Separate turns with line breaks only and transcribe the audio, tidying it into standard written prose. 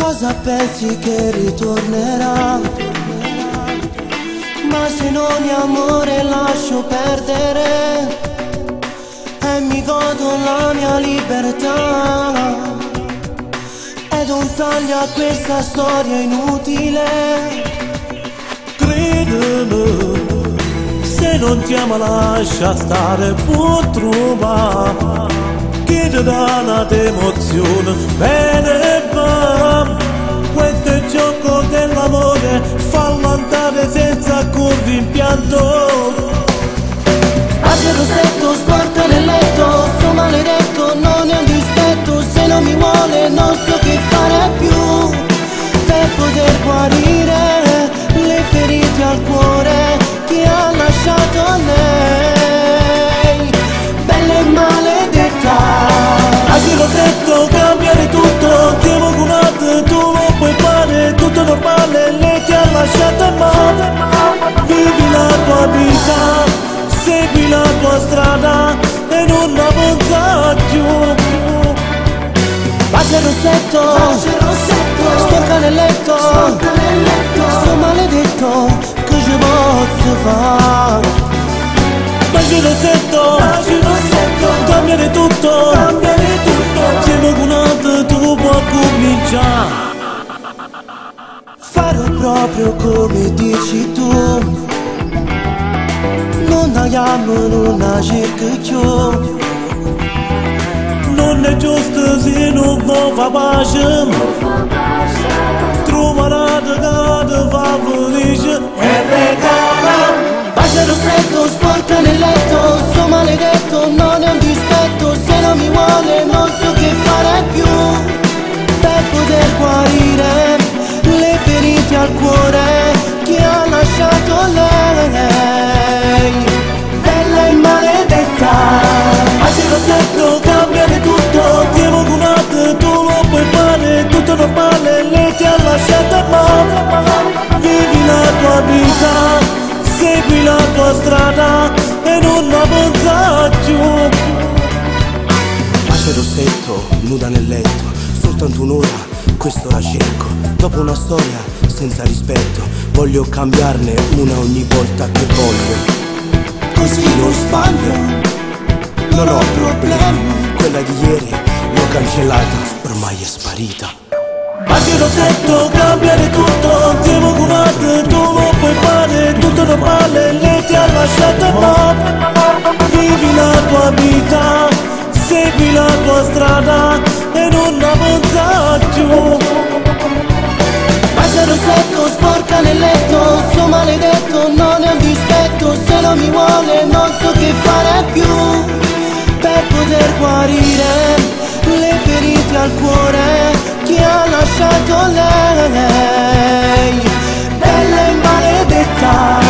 Cosa pensi che ritornerà? Ma se non è amore lascio perdere e mi godo la mia libertà. Ed un taglio a questa storia inutile.
Credimi, se non ti ama lascia stare, può trovare chi ti dà una emozione. Bene va, questo è il gioco dell'amore, fallo andare senza curvi in pianto.
Bacio rossetto, sporco nel letto, sto maledetto, non è un dispetto. Se non mi vuole non so che fare più per poter guarire le ferite al cuore che ha lasciato lei. Bella e maledetta.
Bacio rossetto, cambiare tutto, ti amo con altro, tu lo puoi fare, tutto normale, lei ti ha lasciato male. Vivi la tua vita, segui la tua strada e non avanza più.
Bacio rossetto, sporca nel letto, sto maledetto, che ci posso fare?
Bacio rossetto, cambiare tutto, siamo con altro, tu puoi cominciare.
Farò proprio come dici tu, non abbiamo una cerca più.
Non è giusto se non fa pace, troverà che va felice e regala.
Bacio rossetto, sporca nel letto, sto maledetto, non è un dispetto. Se non mi vuole non so che fare più per poter guarire le ferite al cuore che ha lasciato lei. Bella e maledetta.
Bacio rossetto, cambiare tutto, ti amo con altro, tu lo puoi fare, tutto normale, lei ti ha lasciato male. Vivi la tua vita, segui la tua strada e non avanza più.
Bacio rossetto, nuda nel letto, soltanto un'ora, questo la cerco. Dopo una storia senza rispetto, voglio cambiarne una ogni volta che voglio. Così non sbaglio, non ho problemi. Quella di ieri l'ho cancellata, ormai è sparita.
Bacio rossetto, cambiare tutto, ti amo con altro, tu lo puoi fare, tutto normale, lei ti ha lasciato male. Vivi la tua vita, segui la tua strada e non avanza più.
Bacio rossetto, sporca nel letto, sto maledetto, non è un dispetto. Se non mi vuole non so che fare più per poter guarire le ferite al cuore che ha lasciato lei. Bella e maledetta.